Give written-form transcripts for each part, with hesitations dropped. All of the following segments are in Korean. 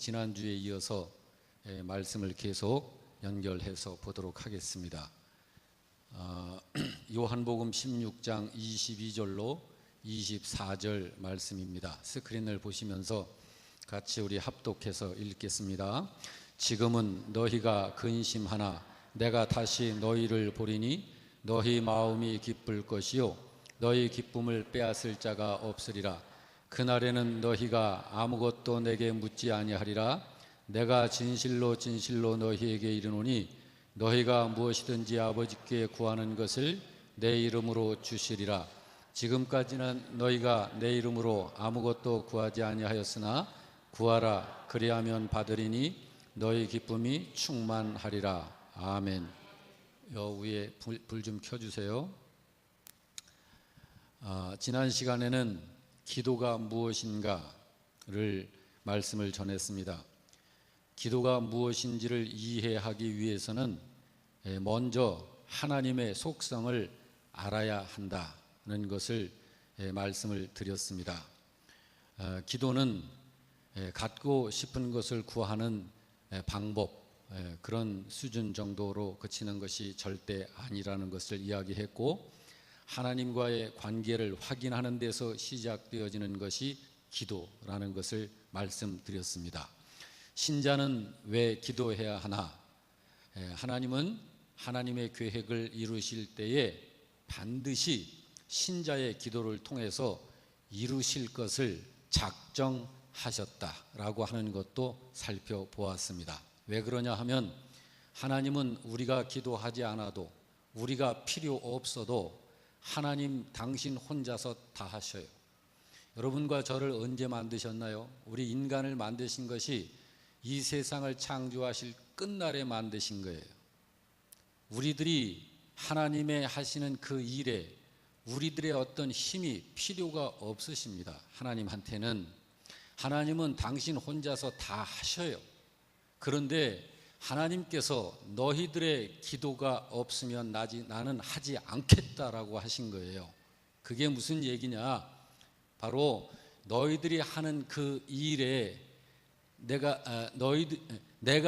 지난주에 이어서 말씀을 계속 연결해서 보도록 하겠습니다. 요한복음 16장 22절로 24절 말씀입니다. 스크린을 보시면서 같이 우리 합독해서 읽겠습니다. 지금은 너희가 근심하나 내가 다시 너희를 보리니 너희 마음이 기쁠 것이요 너희 기쁨을 빼앗을 자가 없으리라. 그날에는 너희가 아무것도 내게 묻지 아니하리라. 내가 진실로 진실로 너희에게 이르노니 너희가 무엇이든지 아버지께 구하는 것을 내 이름으로 주시리라. 지금까지는 너희가 내 이름으로 아무것도 구하지 아니하였으나 구하라 그리하면 받으리니 너희 기쁨이 충만하리라. 아멘. 여 위에 불 좀 켜주세요. 지난 시간에는 기도가 무엇인가를 말씀을 전했습니다. 기도가 무엇인지를 이해하기 위해서는 먼저 하나님의 속성을 알아야 한다는 것을 말씀을 드렸습니다. 기도는 갖고 싶은 것을 구하는 방법, 그런 수준 정도로 그치는 것이 절대 아니라는 것을 이야기했고, 하나님과의 관계를 확인하는 데서 시작되어지는 것이 기도라는 것을 말씀드렸습니다. 신자는 왜 기도해야 하나? 하나님은 하나님의 계획을 이루실 때에 반드시 신자의 기도를 통해서 이루실 것을 작정하셨다라고 하는 것도 살펴보았습니다. 왜 그러냐 하면 하나님은 우리가 기도하지 않아도, 우리가 필요 없어도 하나님 당신 혼자서 다 하셔요. 여러분과 저를 언제 만드셨나요? 우리 인간을 만드신 것이 이 세상을 창조하실 끝날에 만드신 거예요. 우리들이 하나님의 하시는 그 일에 우리들의 어떤 힘이 필요가 없으십니다. 하나님은 당신 혼자서 다 하셔요. 그런데 하나님께서 너희들의 기도가 없으면 나는 하지 않겠다라고 하신 거예요. 그게 무슨 얘기냐? 바로 너희들이 하는 그 일에 내가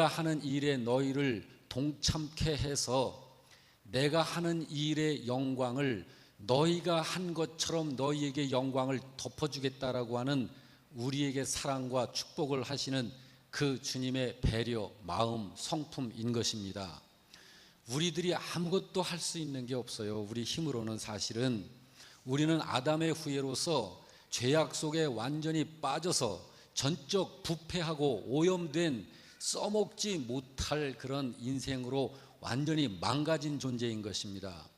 하는 일에 너희를 동참케 해서 내가 하는 일의 영광을 너희가 한 것처럼 너희에게 영광을 덮어주겠다라고 하는 우리에게 사랑과 축복을 하시는 그 주님의 배려, 마음, 성품인 것입니다. 우리들이 아무것도 할 수 있는 게 없어요. 우리 힘으로는. 사실은 우리는 아담의 후예로서 죄악 속에 완전히 빠져서 전적 부패하고 오염된 써먹지 못할 그런 인생으로 완전히 망가진 존재인 것입니다.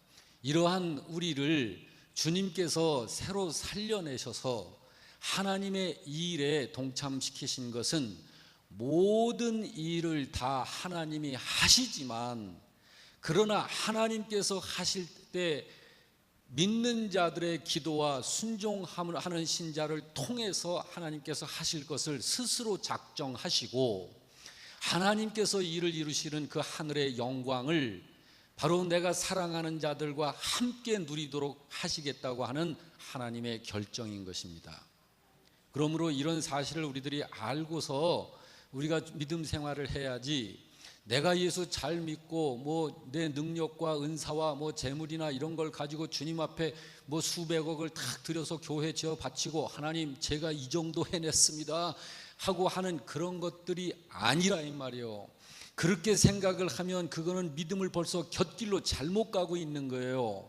이러한 우리를 주님께서 새로 살려내셔서 하나님의 일에 동참시키신 것은 모든 일을 다 하나님이 하시지만, 그러나 하나님께서 하실 때 믿는 자들의 기도와 순종하는 신자를 통해서 하나님께서 하실 것을 스스로 작정하시고, 하나님께서 일을 이루시는 그 하늘의 영광을 바로 내가 사랑하는 자들과 함께 누리도록 하시겠다고 하는 하나님의 결정인 것입니다. 그러므로 이런 사실을 우리들이 알고서 우리가 믿음 생활을 해야지, 내가 예수 잘 믿고 내 능력과 은사와 재물이나 이런 걸 가지고 주님 앞에 수백억을 탁 들여서 교회 지어 바치고 하나님 제가 이 정도 해냈습니다 하고 하는 그런 것들이 아니라 이 말이에요. 그렇게 생각을 하면 그거는 믿음을 벌써 곁길로 잘못 가고 있는 거예요.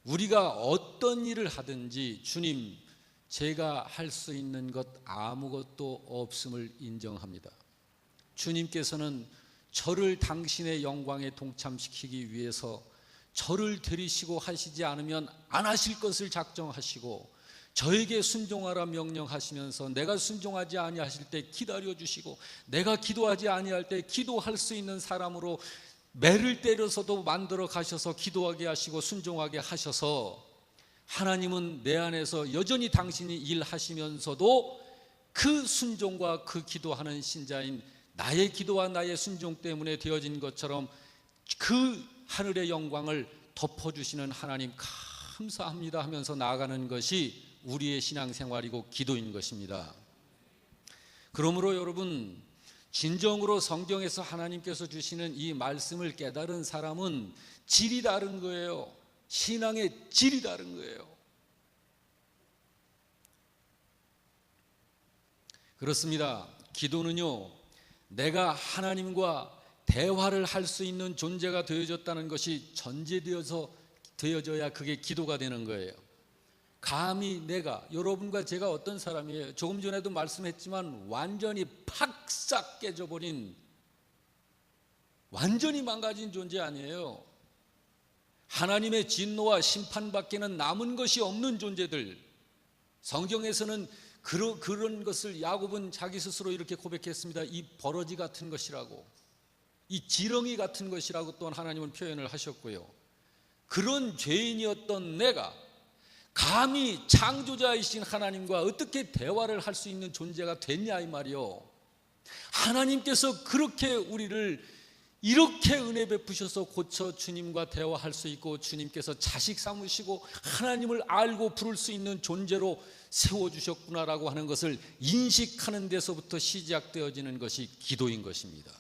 우리가 어떤 일을 하든지 주님, 제가 할 수 있는 것 아무것도 없음을 인정합니다. 주님께서는 저를 당신의 영광에 동참시키기 위해서 저를 들이시고 하시지 않으면 안 하실 것을 작정하시고, 저에게 순종하라 명령하시면서 내가 순종하지 아니하실 때 기다려주시고, 내가 기도하지 아니할 때 기도할 수 있는 사람으로 매를 때려서도 만들어 가셔서 기도하게 하시고 순종하게 하셔서, 하나님은 내 안에서 여전히 당신이 일하시면서도 그 순종과 그 기도하는 신자인 나의 기도와 나의 순종 때문에 되어진 것처럼 그 하늘의 영광을 덮어주시는 하나님 감사합니다 하면서 나아가는 것이 우리의 신앙생활이고 기도인 것입니다. 그러므로 여러분, 진정으로 성경에서 하나님께서 주시는 이 말씀을 깨달은 사람은 질이 다른 거예요. 신앙의 질이 다른 거예요. 그렇습니다. 기도는요, 내가 하나님과 대화를 할 수 있는 존재가 되어졌다는 것이 되어져야 그게 기도가 되는 거예요. 감히 내가, 여러분과 제가 어떤 사람이에요? 조금 전에도 말씀했지만 완전히 팍싹 깨져버린, 완전히 망가진 존재 아니에요. 하나님의 진노와 심판밖에는 남은 것이 없는 존재들. 성경에서는 그런 것을 야곱은 자기 스스로 이렇게 고백했습니다. 이 버러지 같은 것이라고, 이 지렁이 같은 것이라고 또한 하나님은 표현을 하셨고요. 그런 죄인이었던 내가 감히 창조자이신 하나님과 어떻게 대화를 할 수 있는 존재가 됐냐 이 말이요. 하나님께서 그렇게 우리를 이렇게 은혜 베푸셔서 고쳐 주님과 대화할 수 있고, 주님께서 자식 삼으시고 하나님을 알고 부를 수 있는 존재로 세워주셨구나라고 하는 것을 인식하는 데서부터 시작되어지는 것이 기도인 것입니다.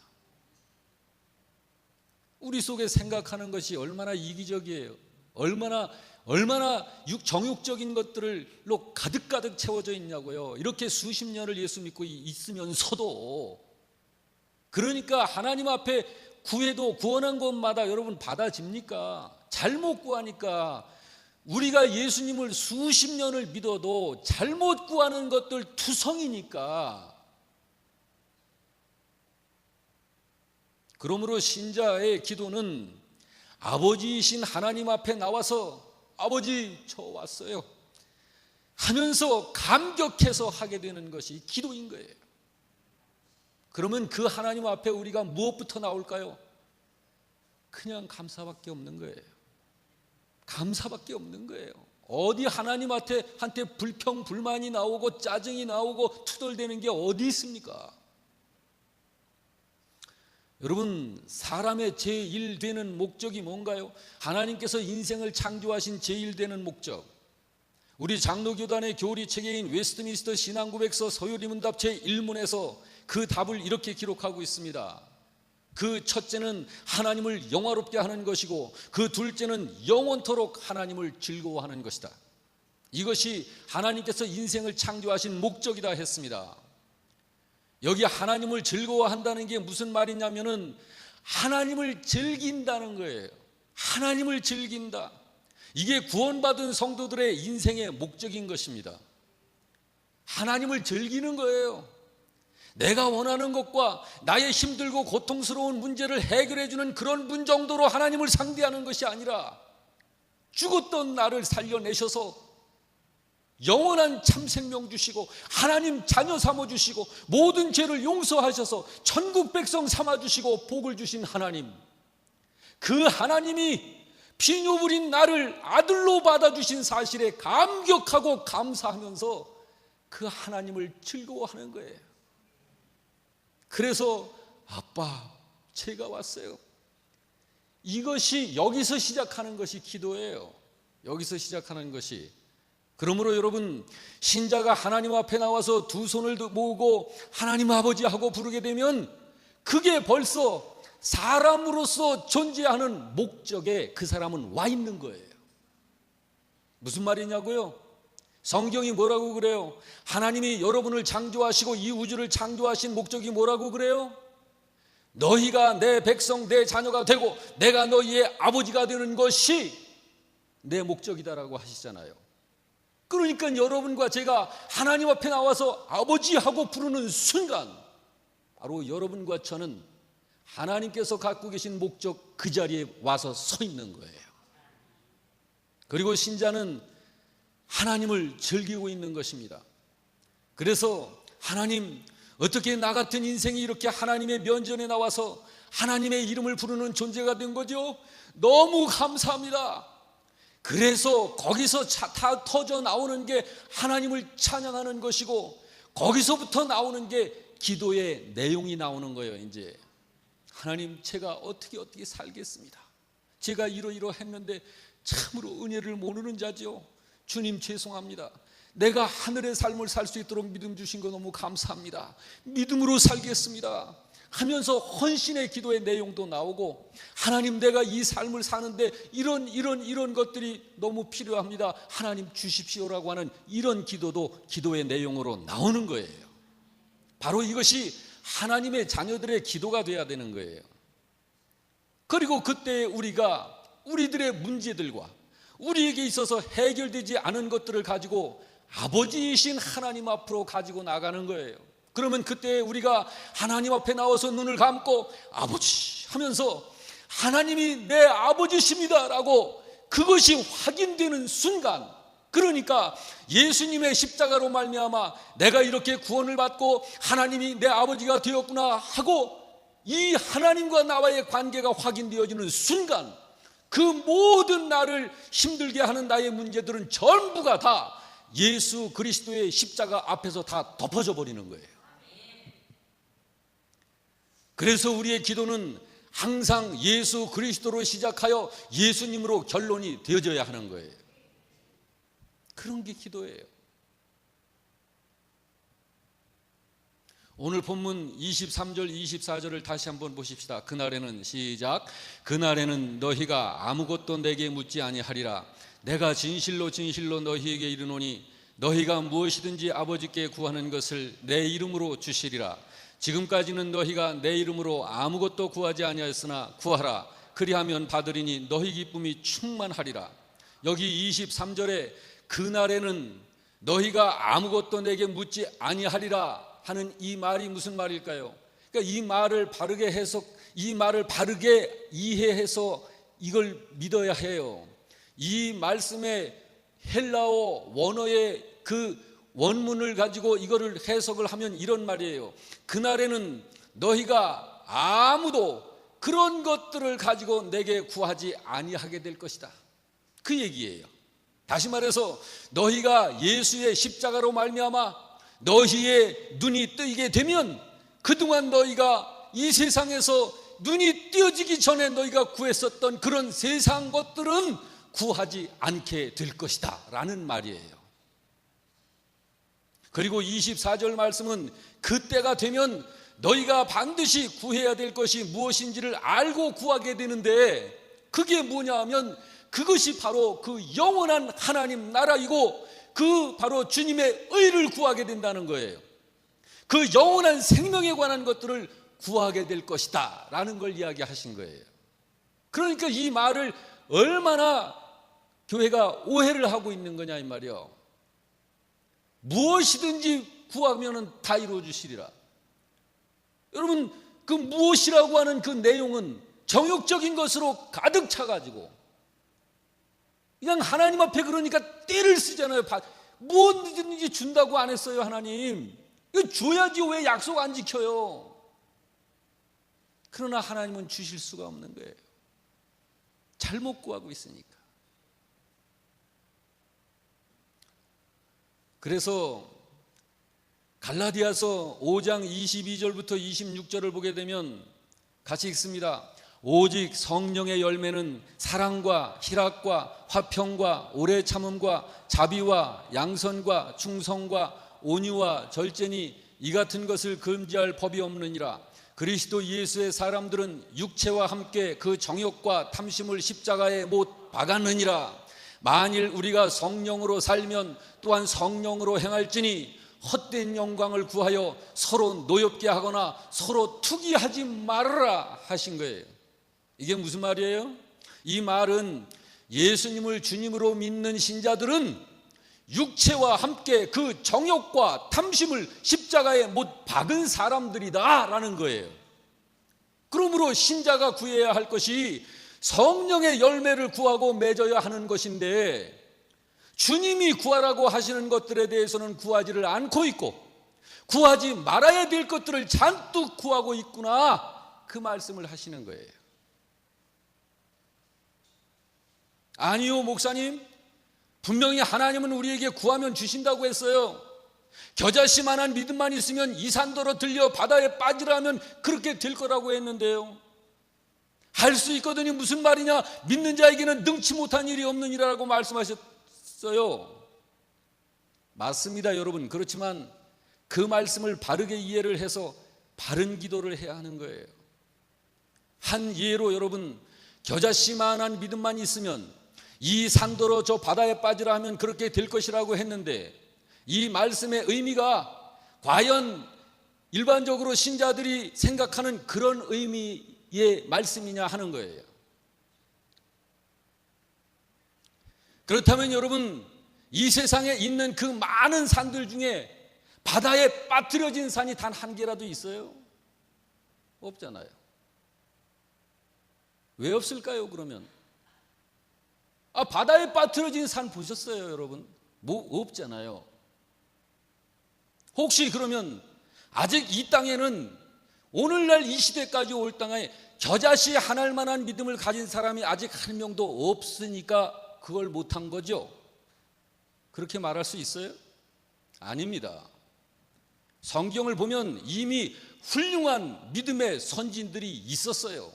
우리 속에 생각하는 것이 얼마나 이기적이에요. 얼마나 정욕적인 것들로 가득가득 채워져 있냐고요. 이렇게 수십 년을 예수 믿고 있으면서도, 그러니까 하나님 앞에 구해도 구원한 것마다 여러분 받아집니까? 잘못 구하니까. 우리가 예수님을 수십 년을 믿어도 잘못 구하는 것들 투성이니까. 그러므로 신자의 기도는 아버지이신 하나님 앞에 나와서 아버지 저 왔어요 하면서 감격해서 하게 되는 것이 기도인 거예요. 그러면 그 하나님 앞에 우리가 무엇부터 나올까요? 그냥 감사밖에 없는 거예요. 감사밖에 없는 거예요. 어디 하나님한테 불평 불만이 나오고 짜증이 나오고 투덜대는 게 어디 있습니까? 여러분, 사람의 제1되는 목적이 뭔가요? 하나님께서 인생을 창조하신 제1되는 목적, 우리 장로교단의 교리체계인 웨스트민스터 신앙고백서 서유리문답 제1문에서 그 답을 이렇게 기록하고 있습니다. 그 첫째는 하나님을 영화롭게 하는 것이고, 그 둘째는 영원토록 하나님을 즐거워하는 것이다. 이것이 하나님께서 인생을 창조하신 목적이다 했습니다. 여기 하나님을 즐거워한다는 게 무슨 말이냐면은 하나님을 즐긴다는 거예요. 하나님을 즐긴다. 이게 구원받은 성도들의 인생의 목적인 것입니다. 하나님을 즐기는 거예요. 내가 원하는 것과 나의 힘들고 고통스러운 문제를 해결해 주는 그런 분 정도로 하나님을 상대하는 것이 아니라, 죽었던 나를 살려내셔서 영원한 참 생명 주시고 하나님 자녀 삼아주시고 모든 죄를 용서하셔서 천국 백성 삼아주시고 복을 주신 하나님, 그 하나님이 피뇨부린 나를 아들로 받아주신 사실에 감격하고 감사하면서 그 하나님을 즐거워하는 거예요. 그래서 아빠 제가 왔어요. 이것이 여기서 시작하는 것이 기도예요. 여기서 시작하는 것이. 그러므로 여러분, 신자가 하나님 앞에 나와서 두 손을 모으고 하나님 아버지 하고 부르게 되면 그게 벌써 사람으로서 존재하는 목적에 그 사람은 와 있는 거예요. 무슨 말이냐고요? 성경이 뭐라고 그래요? 하나님이 여러분을 창조하시고 이 우주를 창조하신 목적이 뭐라고 그래요? 너희가 내 백성 내 자녀가 되고 내가 너희의 아버지가 되는 것이 내 목적이다라고 하시잖아요. 그러니까 여러분과 제가 하나님 앞에 나와서 아버지하고 부르는 순간 바로 여러분과 저는 하나님께서 갖고 계신 목적 그 자리에 와서 서 있는 거예요. 그리고 신자는 하나님을 즐기고 있는 것입니다. 그래서 하나님, 어떻게 나 같은 인생이 이렇게 하나님의 면전에 나와서 하나님의 이름을 부르는 존재가 된 거죠? 너무 감사합니다. 그래서 거기서 다 터져 나오는 게 하나님을 찬양하는 것이고, 거기서부터 나오는 게 기도의 내용이 나오는 거예요. 이제 하나님, 제가 어떻게 살겠습니다. 제가 이러이러 했는데 참으로 은혜를 모르는 자죠. 주님 죄송합니다. 내가 하늘의 삶을 살 수 있도록 믿음 주신 거 너무 감사합니다. 믿음으로 살겠습니다 하면서 헌신의 기도의 내용도 나오고, 하나님 내가 이 삶을 사는데 이런 것들이 너무 필요합니다, 하나님 주십시오라고 하는 이런 기도도 기도의 내용으로 나오는 거예요. 바로 이것이 하나님의 자녀들의 기도가 돼야 되는 거예요. 그리고 그때 우리가 우리들의 문제들과 우리에게 있어서 해결되지 않은 것들을 가지고 아버지이신 하나님 앞으로 가지고 나가는 거예요. 그러면 그때 우리가 하나님 앞에 나와서 눈을 감고 아버지 하면서 하나님이 내 아버지십니다 라고 그것이 확인되는 순간, 그러니까 예수님의 십자가로 말미암아 내가 이렇게 구원을 받고 하나님이 내 아버지가 되었구나 하고 이 하나님과 나와의 관계가 확인되어지는 순간, 그 모든 나를 힘들게 하는 나의 문제들은 전부가 다 예수 그리스도의 십자가 앞에서 다 덮어져 버리는 거예요. 그래서 우리의 기도는 항상 예수 그리스도로 시작하여 예수님으로 결론이 되어져야 하는 거예요. 그런 게 기도예요. 오늘 본문 23절 24절을 다시 한번 보십시다. 그날에는 시작. 그날에는 너희가 아무것도 내게 묻지 아니하리라. 내가 진실로 진실로 너희에게 이르노니 너희가 무엇이든지 아버지께 구하는 것을 내 이름으로 주시리라. 지금까지는 너희가 내 이름으로 아무것도 구하지 아니하였으나 구하라. 그리하면 받으리니 너희 기쁨이 충만하리라. 여기 23절에 그날에는 너희가 아무것도 내게 묻지 아니하리라 하는 이 말이 무슨 말일까요? 그러니까 이 말을 바르게 이해해서 이걸 믿어야 해요. 이 말씀의 헬라어 원어의 그 원문을 가지고 이거를 해석을 하면 이런 말이에요. 그날에는 너희가 아무도 그런 것들을 가지고 내게 구하지 아니하게 될 것이다, 그 얘기예요. 다시 말해서 너희가 예수의 십자가로 말미암아 너희의 눈이 뜨이게 되면 그동안 너희가 이 세상에서 눈이 띄어지기 전에 너희가 구했었던 그런 세상 것들은 구하지 않게 될 것이다 라는 말이에요. 그리고 24절 말씀은 그때가 되면 너희가 반드시 구해야 될 것이 무엇인지를 알고 구하게 되는데, 그게 뭐냐 하면 그것이 바로 그 영원한 하나님 나라이고 그 바로 주님의 의를 구하게 된다는 거예요. 그 영원한 생명에 관한 것들을 구하게 될 것이다 라는 걸 이야기하신 거예요. 그러니까 이 말을 얼마나 교회가 오해를 하고 있는 거냐 이 말이요. 무엇이든지 구하면 다 이루어 주시리라. 여러분, 그 무엇이라고 하는 그 내용은 정욕적인 것으로 가득 차가지고 그냥 하나님 앞에 그러니까 떼를 쓰잖아요. 뭐든지 준다고 안 했어요. 하나님 이거 줘야지 왜 약속 안 지켜요? 그러나 하나님은 주실 수가 없는 거예요. 잘못 구하고 있으니까. 그래서 갈라디아서 5장 22절부터 26절을 보게 되면 같이 읽습니다. 오직 성령의 열매는 사랑과 희락과 화평과 오래 참음과 자비와 양선과 충성과 온유와 절제니 이 같은 것을 금지할 법이 없느니라. 그리스도 예수의 사람들은 육체와 함께 그 정욕과 탐심을 십자가에 못 박았느니라. 만일 우리가 성령으로 살면 또한 성령으로 행할지니 헛된 영광을 구하여 서로 노엽게 하거나 서로 투기하지 말아라 하신 거예요. 이게 무슨 말이에요? 이 말은 예수님을 주님으로 믿는 신자들은 육체와 함께 그 정욕과 탐심을 십자가에 못 박은 사람들이다 라는 거예요. 그러므로 신자가 구해야 할 것이 성령의 열매를 구하고 맺어야 하는 것인데, 주님이 구하라고 하시는 것들에 대해서는 구하지를 않고 있고 구하지 말아야 될 것들을 잔뜩 구하고 있구나, 그 말씀을 하시는 거예요. 아니요 목사님, 분명히 하나님은 우리에게 구하면 주신다고 했어요. 겨자씨만한 믿음만 있으면 이 산더러 들려 바다에 빠지라면 그렇게 될 거라고 했는데요. 할 수 있거든요. 무슨 말이냐? 믿는 자에게는 능치 못한 일이 없느니라고 말씀하셨어요. 맞습니다, 여러분. 그렇지만 그 말씀을 바르게 이해를 해서 바른 기도를 해야 하는 거예요. 한 예로 여러분, 겨자씨만한 믿음만 있으면 이 산더러 저 바다에 빠지라 하면 그렇게 될 것이라고 했는데, 이 말씀의 의미가 과연 일반적으로 신자들이 생각하는 그런 의미의 말씀이냐 하는 거예요. 그렇다면 여러분, 이 세상에 있는 그 많은 산들 중에 바다에 빠뜨려진 산이 단 한 개라도 있어요? 없잖아요. 왜 없을까요, 그러면? 바다에 빠뜨려진 산 보셨어요, 여러분? 없잖아요. 혹시 그러면 아직 이 땅에는 오늘날 이 시대까지 올 땅에 겨자씨 한 알만한 믿음을 가진 사람이 아직 한 명도 없으니까 그걸 못한 거죠? 그렇게 말할 수 있어요? 아닙니다. 성경을 보면 이미 훌륭한 믿음의 선진들이 있었어요.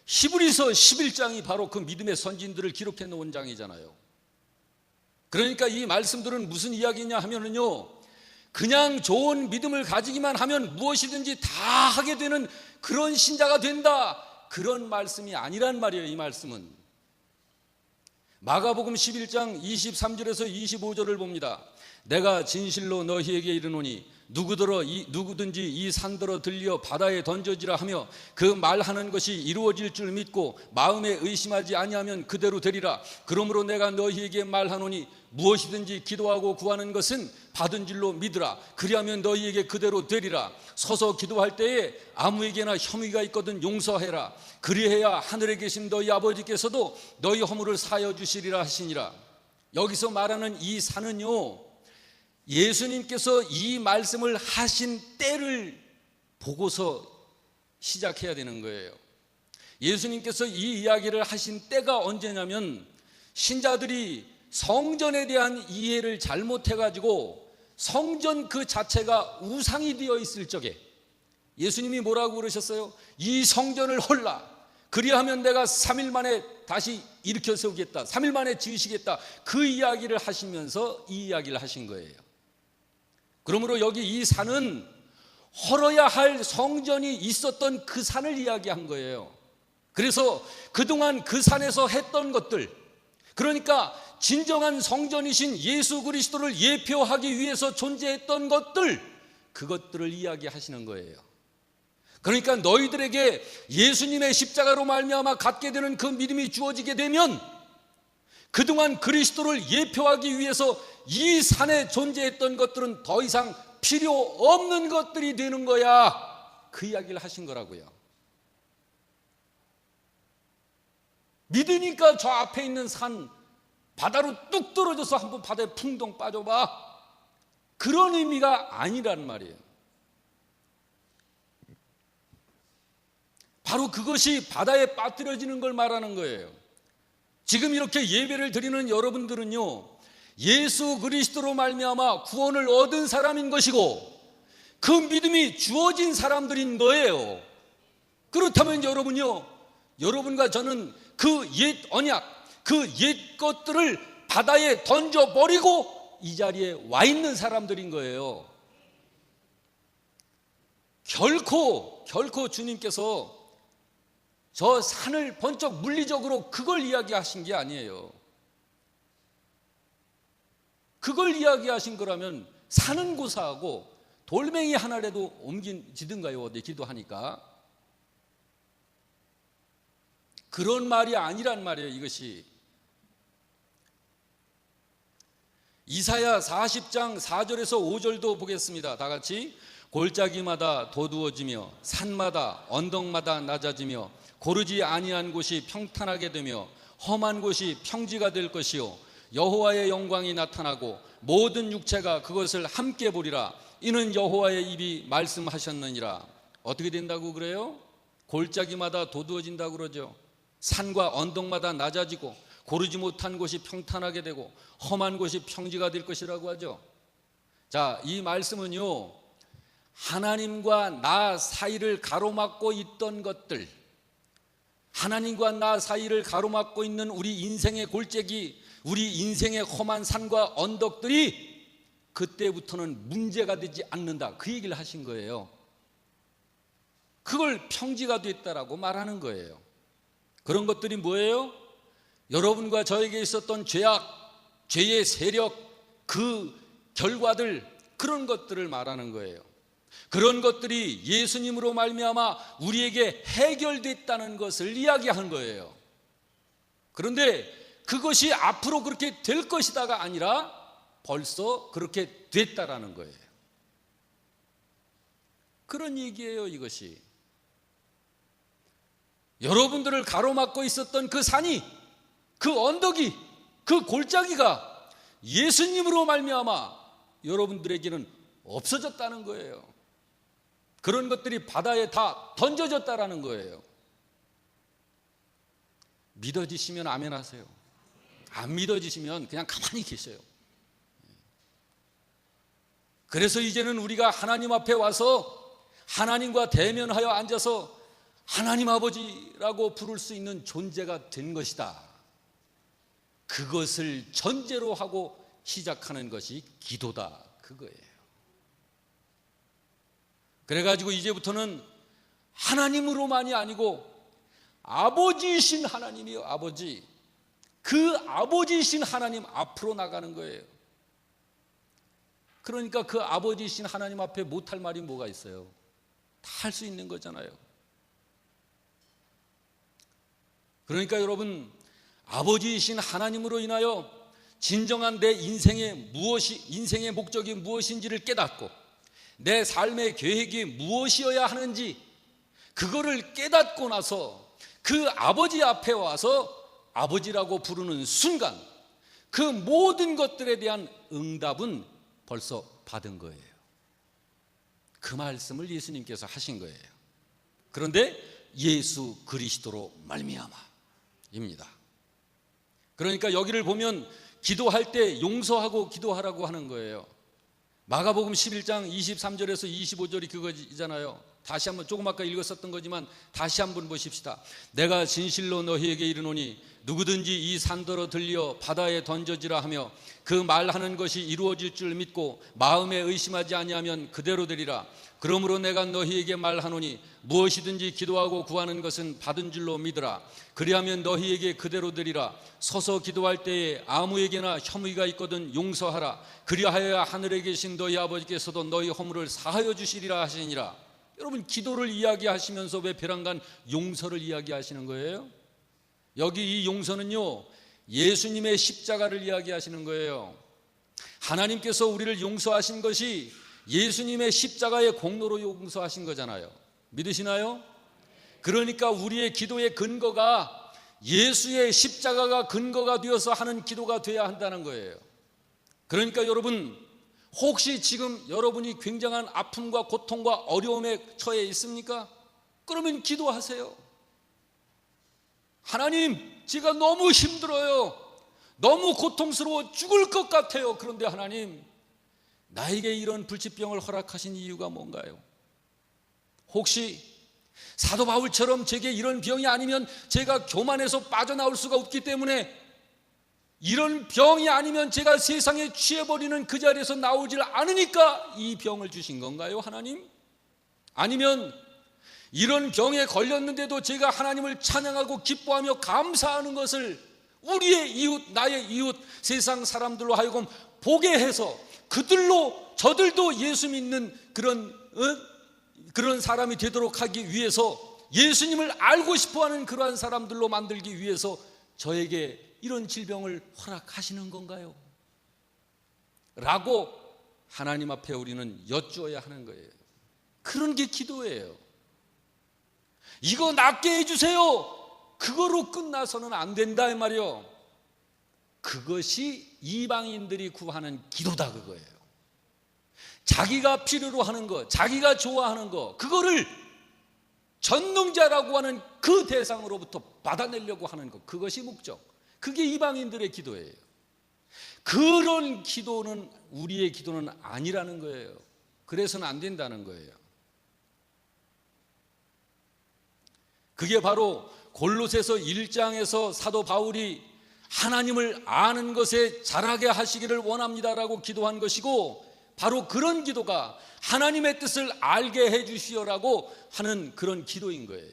히브리서 11장이 바로 그 믿음의 선진들을 기록해 놓은 장이잖아요. 그러니까 이 말씀들은 무슨 이야기냐 하면은요, 그냥 좋은 믿음을 가지기만 하면 무엇이든지 다 하게 되는 그런 신자가 된다, 그런 말씀이 아니란 말이에요. 이 말씀은 마가복음 11장 23절에서 25절을 봅니다. 내가 진실로 너희에게 이르노니 누구든지 이 산더러 들려 바다에 던져지라 하며 그 말하는 것이 이루어질 줄 믿고 마음에 의심하지 아니하면 그대로 되리라. 그러므로 내가 너희에게 말하노니 무엇이든지 기도하고 구하는 것은 받은 줄로 믿으라. 그리하면 너희에게 그대로 되리라. 서서 기도할 때에 아무에게나 혐의가 있거든 용서해라. 그리해야 하늘에 계신 너희 아버지께서도 너희 허물을 사하여 주시리라 하시니라. 여기서 말하는 이 산은요, 예수님께서 이 말씀을 하신 때를 보고서 시작해야 되는 거예요. 예수님께서 이 이야기를 하신 때가 언제냐면, 신자들이 성전에 대한 이해를 잘못해가지고 성전 그 자체가 우상이 되어 있을 적에 예수님이 뭐라고 그러셨어요? 이 성전을 헐라. 그리하면 내가 3일 만에 다시 일으켜 세우겠다. 3일 만에 지으시겠다. 그 이야기를 하시면서 이 이야기를 하신 거예요. 그러므로 여기 이 산은 헐어야 할 성전이 있었던 그 산을 이야기한 거예요. 그래서 그동안 그 산에서 했던 것들, 그러니까 진정한 성전이신 예수 그리스도를 예표하기 위해서 존재했던 것들, 그것들을 이야기하시는 거예요. 그러니까 너희들에게 예수님의 십자가로 말미암아 갖게 되는 그 믿음이 주어지게 되면 그동안 그리스도를 예표하기 위해서 이 산에 존재했던 것들은 더 이상 필요 없는 것들이 되는 거야. 그 이야기를 하신 거라고요. 믿으니까 저 앞에 있는 산 바다로 뚝 떨어져서 한번 바다에 풍덩 빠져봐, 그런 의미가 아니란 말이에요. 바로 그것이 바다에 빠뜨려지는 걸 말하는 거예요. 지금 이렇게 예배를 드리는 여러분들은요, 예수 그리스도로 말미암아 구원을 얻은 사람인 것이고 그 믿음이 주어진 사람들인 거예요. 그렇다면 여러분요, 여러분과 저는 그 옛 언약, 그 옛 것들을 바다에 던져버리고 이 자리에 와 있는 사람들인 거예요. 결코 주님께서 저 산을 번쩍 물리적으로 그걸 이야기하신 게 아니에요. 그걸 이야기하신 거라면 산은 고사하고 돌멩이 하나라도 옮기지든가요, 어디 기도하니까. 그런 말이 아니란 말이에요. 이것이 이사야 40장 4절에서 5절도 보겠습니다. 다 같이. 골짜기마다 도두어지며 산마다 언덕마다 낮아지며 고르지 아니한 곳이 평탄하게 되며 험한 곳이 평지가 될 것이요 여호와의 영광이 나타나고 모든 육체가 그것을 함께 보리라. 이는 여호와의 입이 말씀하셨느니라. 어떻게 된다고 그래요? 골짜기마다 도두어진다고 그러죠. 산과 언덕마다 낮아지고 고르지 못한 곳이 평탄하게 되고 험한 곳이 평지가 될 것이라고 하죠. 자, 이 말씀은요, 하나님과 나 사이를 가로막고 있던 것들, 하나님과 나 사이를 가로막고 있는 우리 인생의 골짜기, 우리 인생의 험한 산과 언덕들이 그때부터는 문제가 되지 않는다, 그 얘기를 하신 거예요. 그걸 평지가 됐다라고 말하는 거예요. 그런 것들이 뭐예요? 여러분과 저에게 있었던 죄악, 죄의 세력, 그 결과들, 그런 것들을 말하는 거예요. 그런 것들이 예수님으로 말미암아 우리에게 해결됐다는 것을 이야기하는 거예요. 그런데 그것이 앞으로 그렇게 될 것이다가 아니라 벌써 그렇게 됐다라는 거예요. 그런 얘기예요, 이것이. 여러분들을 가로막고 있었던 그 산이, 그 언덕이, 그 골짜기가 예수님으로 말미암아 여러분들에게는 없어졌다는 거예요. 그런 것들이 바다에 다 던져졌다라는 거예요. 믿어지시면 아멘 하세요. 안 믿어지시면 그냥 가만히 계세요. 그래서 이제는 우리가 하나님 앞에 와서 하나님과 대면하여 앉아서 하나님 아버지라고 부를 수 있는 존재가 된 것이다. 그것을 전제로 하고 시작하는 것이 기도다, 그거예요. 그래가지고 이제부터는 하나님으로만이 아니고 아버지이신 하나님이요, 아버지. 그 아버지이신 하나님 앞으로 나가는 거예요. 그러니까 그 아버지이신 하나님 앞에 못할 말이 뭐가 있어요? 다 할 수 있는 거잖아요. 그러니까 여러분, 아버지이신 하나님으로 인하여 진정한 내 인생의 목적이 무엇인지를 깨닫고 내 삶의 계획이 무엇이어야 하는지 그거를 깨닫고 나서 그 아버지 앞에 와서 아버지라고 부르는 순간 그 모든 것들에 대한 응답은 벌써 받은 거예요. 그 말씀을 예수님께서 하신 거예요. 그런데 예수 그리스도로 말미암아입니다. 그러니까 여기를 보면 기도할 때 용서하고 기도하라고 하는 거예요. 마가복음 11장 23절에서 25절이 그거잖아요. 다시 한번, 조금 아까 읽었었던 거지만 다시 한번 보십시다. 내가 진실로 너희에게 이르노니 누구든지 이 산더러 들려 바다에 던져지라 하며 그 말하는 것이 이루어질 줄 믿고 마음에 의심하지 아니하면 그대로 되리라. 그러므로 내가 너희에게 말하노니 무엇이든지 기도하고 구하는 것은 받은 줄로 믿으라. 그리하면 너희에게 그대로 되리라. 서서 기도할 때에 아무에게나 혐의가 있거든 용서하라. 그리하여야 하늘에 계신 너희 아버지께서도 너희 허물을 사하여 주시리라 하시니라. 여러분, 기도를 이야기하시면서 왜 베란간 용서를 이야기하시는 거예요? 여기 이 용서는요, 예수님의 십자가를 이야기하시는 거예요. 하나님께서 우리를 용서하신 것이 예수님의 십자가의 공로로 용서하신 거잖아요. 믿으시나요? 그러니까 우리의 기도의 근거가 예수의 십자가가 근거가 되어서 하는 기도가 돼야 한다는 거예요. 그러니까 여러분, 혹시 지금 여러분이 굉장한 아픔과 고통과 어려움에 처해 있습니까? 그러면 기도하세요. 하나님, 제가 너무 힘들어요. 너무 고통스러워 죽을 것 같아요. 그런데 하나님, 나에게 이런 불치병을 허락하신 이유가 뭔가요? 혹시 사도 바울처럼 제게 이런 병이 아니면 제가 교만해서 빠져나올 수가 없기 때문에 이런 병이 아니면 제가 세상에 취해버리는 그 자리에서 나오질 않으니까 이 병을 주신 건가요, 하나님? 아니면 이런 병에 걸렸는데도 제가 하나님을 찬양하고 기뻐하며 감사하는 것을 우리의 이웃, 나의 이웃, 세상 사람들로 하여금 보게 해서 그들로 저들도 예수 믿는 그런 사람이 되도록 하기 위해서, 예수님을 알고 싶어하는 그러한 사람들로 만들기 위해서 저에게 이런 질병을 허락하시는 건가요? 라고 하나님 앞에 우리는 여쭈어야 하는 거예요. 그런 게 기도예요. 이거 낫게 해주세요. 그거로 끝나서는 안 된다 이 말이요. 그것이 이방인들이 구하는 기도다, 그거예요. 자기가 필요로 하는 거, 자기가 좋아하는 거, 그거를 전능자라고 하는 그 대상으로부터 받아내려고 하는 것, 그것이 목적. 그게 이방인들의 기도예요. 그런 기도는 우리의 기도는 아니라는 거예요. 그래서는 안 된다는 거예요. 그게 바로 골로새서 1장에서 사도 바울이 하나님을 아는 것에 자라게 하시기를 원합니다라고 기도한 것이고, 바로 그런 기도가 하나님의 뜻을 알게 해 주시오라고 하는 그런 기도인 거예요.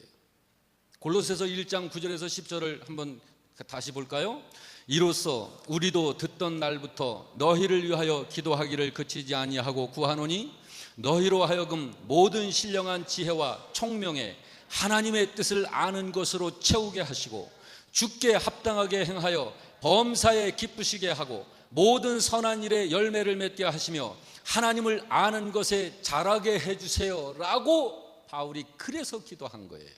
골로새서 1장 9절에서 10절을 한번 다시 볼까요? 이로써 우리도 듣던 날부터 너희를 위하여 기도하기를 그치지 아니하고 구하노니 너희로 하여금 모든 신령한 지혜와 총명에 하나님의 뜻을 아는 것으로 채우게 하시고 주께 합당하게 행하여 범사에 기쁘시게 하고 모든 선한 일에 열매를 맺게 하시며 하나님을 아는 것에 자라게 해주세요 라고 바울이 그래서 기도한 거예요.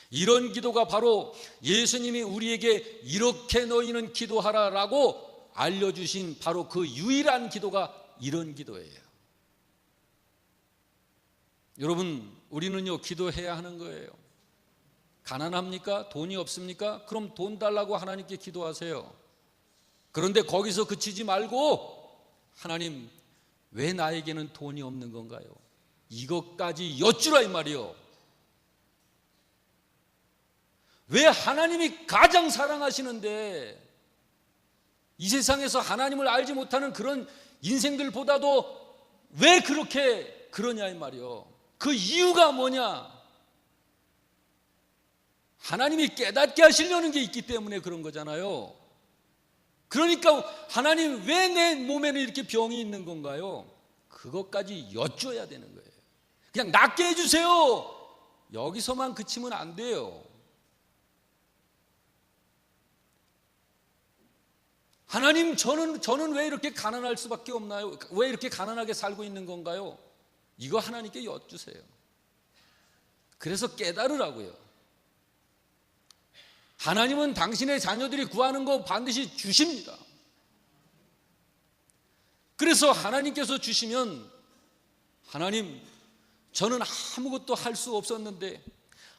이런 기도가 바로 예수님이 우리에게 이렇게 너희는 기도하라 라고 알려주신 바로 그 유일한 기도가 이런 기도예요. 여러분, 우리는요 기도해야 하는 거예요. 가난합니까? 돈이 없습니까? 그럼 돈 달라고 하나님께 기도하세요. 그런데 거기서 그치지 말고 하나님, 왜 나에게는 돈이 없는 건가요? 이것까지 여쭈라 이 말이요. 왜 하나님이 가장 사랑하시는데 이 세상에서 하나님을 알지 못하는 그런 인생들보다도 왜 그렇게 그러냐 이 말이요. 그 이유가 뭐냐? 하나님이 깨닫게 하시려는 게 있기 때문에 그런 거잖아요. 그러니까 하나님, 왜 내 몸에는 이렇게 병이 있는 건가요? 그것까지 여쭈어야 되는 거예요. 그냥 낫게 해주세요, 여기서만 그치면 안 돼요. 하나님, 저는 왜 이렇게 가난할 수밖에 없나요? 왜 이렇게 가난하게 살고 있는 건가요? 이거 하나님께 여쭈세요. 그래서 깨달으라고요. 하나님은 당신의 자녀들이 구하는 거 반드시 주십니다. 그래서 하나님께서 주시면, 하나님, 저는 아무것도 할 수 없었는데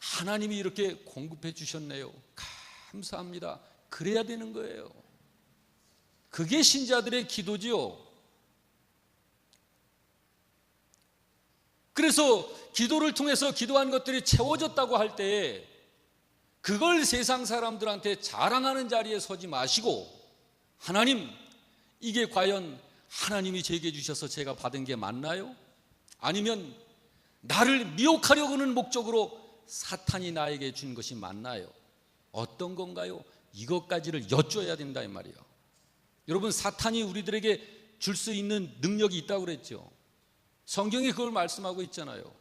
하나님이 이렇게 공급해 주셨네요, 감사합니다. 그래야 되는 거예요. 그게 신자들의 기도지요. 그래서 기도를 통해서 기도한 것들이 채워졌다고 할 때에 그걸 세상 사람들한테 자랑하는 자리에 서지 마시고, 하나님, 이게 과연 하나님이 제게 주셔서 제가 받은 게 맞나요? 아니면 나를 미혹하려고 하는 목적으로 사탄이 나에게 준 것이 맞나요? 어떤 건가요? 이것까지를 여쭈어야 된다 이 말이에요. 여러분, 사탄이 우리들에게 줄 수 있는 능력이 있다고 그랬죠. 성경이 그걸 말씀하고 있잖아요.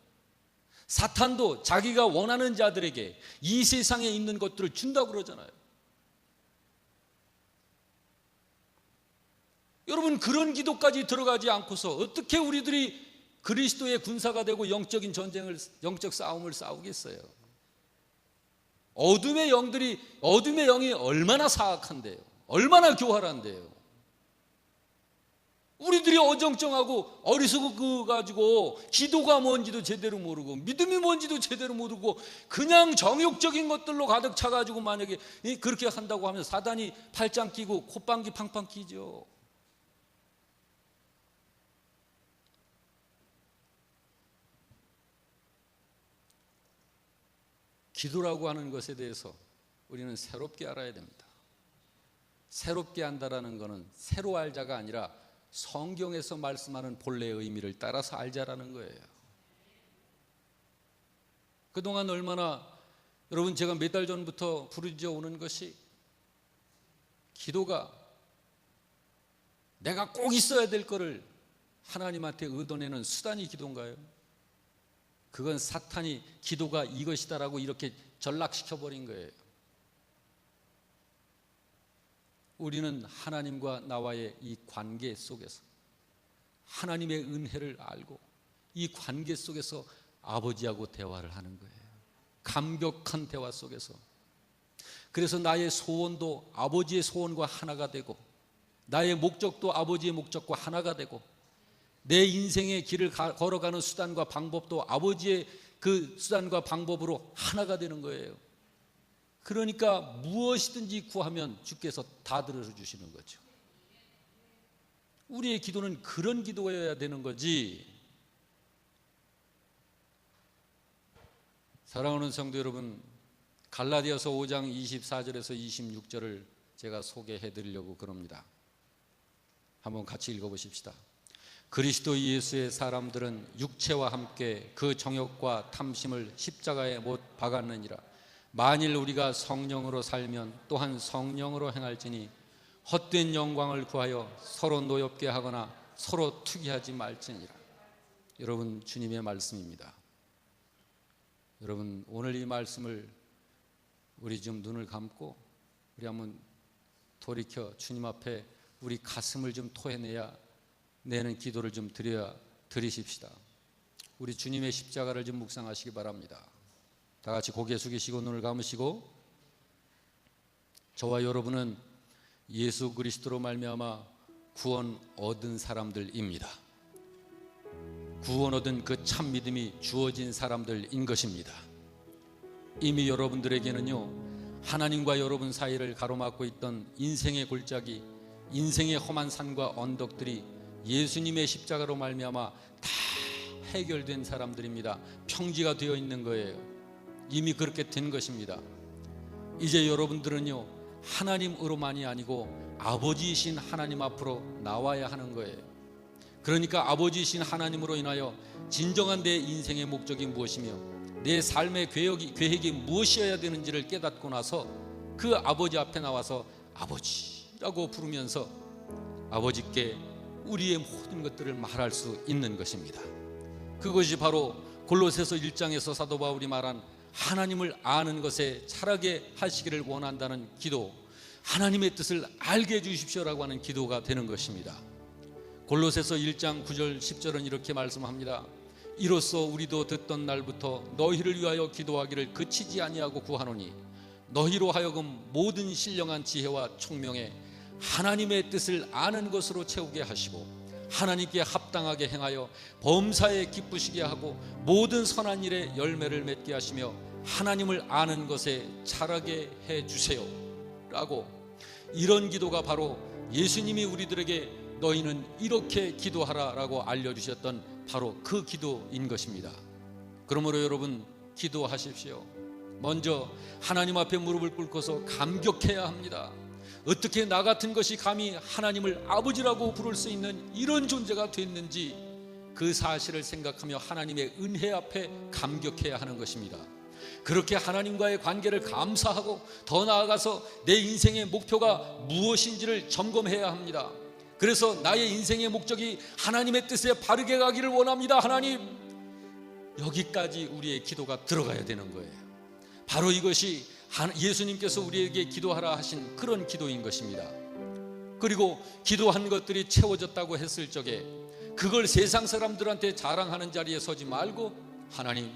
사탄도 자기가 원하는 자들에게 이 세상에 있는 것들을 준다고 그러잖아요. 여러분, 그런 기도까지 들어가지 않고서 어떻게 우리들이 그리스도의 군사가 되고 영적인 전쟁을, 영적 싸움을 싸우겠어요? 어둠의 영이 얼마나 사악한데요, 얼마나 교활한데요. 우리들이 어정쩡하고 어리석어가지고 기도가 뭔지도 제대로 모르고 믿음이 뭔지도 제대로 모르고 그냥 정욕적인 것들로 가득 차가지고 만약에 그렇게 한다고 하면 사단이 팔짱 끼고 콧방귀 팡팡 끼죠. 기도라고 하는 것에 대해서 우리는 새롭게 알아야 됩니다. 새롭게 안다라는 것은 새로 알자가 아니라 성경에서 말씀하는 본래의 의미를 따라서 알자라는 거예요. 그동안 얼마나, 여러분, 제가 몇 달 전부터 부르짖어 오는 것이, 기도가 내가 꼭 있어야 될 거를 하나님한테 얻어내는 수단이 기도인가요? 그건 사탄이 기도가 이것이다라고 이렇게 전락시켜버린 거예요. 우리는 하나님과 나와의 이 관계 속에서 하나님의 은혜를 알고 이 관계 속에서 아버지하고 대화를 하는 거예요. 감격한 대화 속에서. 그래서 나의 소원도 아버지의 소원과 하나가 되고, 나의 목적도 아버지의 목적과 하나가 되고, 내 인생의 길을 걸어가는 수단과 방법도 아버지의 그 수단과 방법으로 하나가 되는 거예요. 그러니까 무엇이든지 구하면 주께서 다 들어주시는 거죠. 우리의 기도는 그런 기도여야 되는 거지. 사랑하는 성도 여러분, 갈라디아서 5장 24절에서 26절을 제가 소개해 드리려고 그럽니다. 한번 같이 읽어보십시다. 그리스도 예수의 사람들은 육체와 함께 그 정욕과 탐심을 십자가에 못 박았느니라. 만일 우리가 성령으로 살면 또한 성령으로 행할지니 헛된 영광을 구하여 서로 노엽게 하거나 서로 투기하지 말지니라. 여러분, 주님의 말씀입니다. 여러분, 오늘 이 말씀을 우리 좀 눈을 감고 우리 한번 돌이켜 주님 앞에 우리 가슴을 좀 토해내야 내는 기도를 좀 드리십시다. 우리 주님의 십자가를 좀 묵상하시기 바랍니다. 다 같이 고개 숙이시고 눈을 감으시고, 저와 여러분은 예수 그리스도로 말미암아 구원 얻은 사람들입니다. 구원 얻은 그 참 믿음이 주어진 사람들인 것입니다. 이미 여러분들에게는요, 하나님과 여러분 사이를 가로막고 있던 인생의 골짜기, 인생의 험한 산과 언덕들이 예수님의 십자가로 말미암아 다 해결된 사람들입니다. 평지가 되어 있는 거예요. 이미 그렇게 된 것입니다. 이제 여러분들은요, 하나님으로만이 아니고 아버지이신 하나님 앞으로 나와야 하는 거예요. 그러니까 아버지이신 하나님으로 인하여 진정한 내 인생의 목적이 무엇이며 내 삶의 계획이 무엇이어야 되는지를 깨닫고 나서 그 아버지 앞에 나와서 아버지라고 부르면서 아버지께 우리의 모든 것들을 말할 수 있는 것입니다. 그것이 바로 골로새서 1장에서 사도 바울이 말한 하나님을 아는 것에 자라게 하시기를 원한다는 기도, 하나님의 뜻을 알게 해주십시오라고 하는 기도가 되는 것입니다. 골로새서 1장 9절 10절은 이렇게 말씀합니다. 이로써 우리도 듣던 날부터 너희를 위하여 기도하기를 그치지 아니하고 구하노니 너희로 하여금 모든 신령한 지혜와 총명에 하나님의 뜻을 아는 것으로 채우게 하시고 하나님께 합당하게 행하여 범사에 기쁘시게 하고 모든 선한 일에 열매를 맺게 하시며 하나님을 아는 것에 자라게 해주세요 라고, 이런 기도가 바로 예수님이 우리들에게 너희는 이렇게 기도하라 라고 알려주셨던 바로 그 기도인 것입니다. 그러므로 여러분, 기도하십시오. 먼저 하나님 앞에 무릎을 꿇고서 감격해야 합니다. 어떻게 나 같은 것이 감히 하나님을 아버지라고 부를 수 있는 이런 존재가 됐는지 그 사실을 생각하며 하나님의 은혜 앞에 감격해야 하는 것입니다. 그렇게 하나님과의 관계를 감사하고 더 나아가서 내 인생의 목표가 무엇인지를 점검해야 합니다. 그래서 나의 인생의 목적이 하나님의 뜻에 바르게 가기를 원합니다. 하나님, 여기까지 우리의 기도가 들어가야 되는 거예요. 바로 이것이 예수님께서 우리에게 기도하라 하신 그런 기도인 것입니다. 그리고 기도한 것들이 채워졌다고 했을 적에 그걸 세상 사람들한테 자랑하는 자리에 서지 말고, 하나님,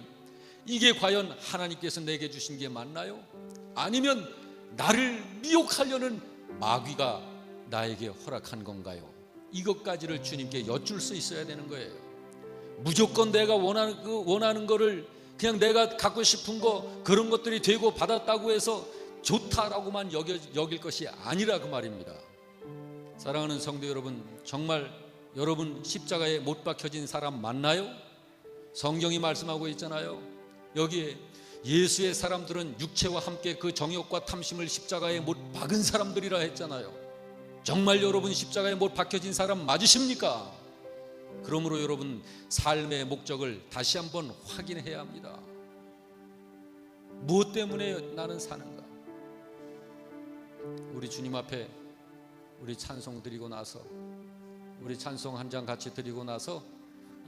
이게 과연 하나님께서 내게 주신 게 맞나요? 아니면 나를 미혹하려는 마귀가 나에게 허락한 건가요? 이것까지를 주님께 여쭐 수 있어야 되는 거예요. 무조건 내가 원하는 거를 그냥 내가 갖고 싶은 거, 그런 것들이 되고 받았다고 해서 좋다라고만 여길 것이 아니라 그 말입니다. 사랑하는 성도 여러분, 정말 여러분 십자가에 못 박혀진 사람 맞나요? 성경이 말씀하고 있잖아요. 여기에 예수의 사람들은 육체와 함께 그 정욕과 탐심을 십자가에 못 박은 사람들이라 했잖아요. 정말 여러분 십자가에 못 박혀진 사람 맞으십니까? 그러므로 여러분 삶의 목적을 다시 한번 확인해야 합니다. 무엇 때문에 나는 사는가? 우리 주님 앞에 우리 찬송 드리고 나서, 우리 찬송 한 장 같이 드리고 나서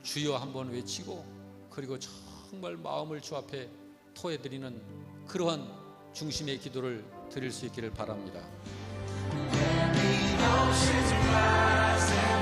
주여 한번 외치고, 그리고 정말 마음을 주 앞에 토해드리는 그러한 중심의 기도를 드릴 수 있기를 바랍니다. Oceans rise.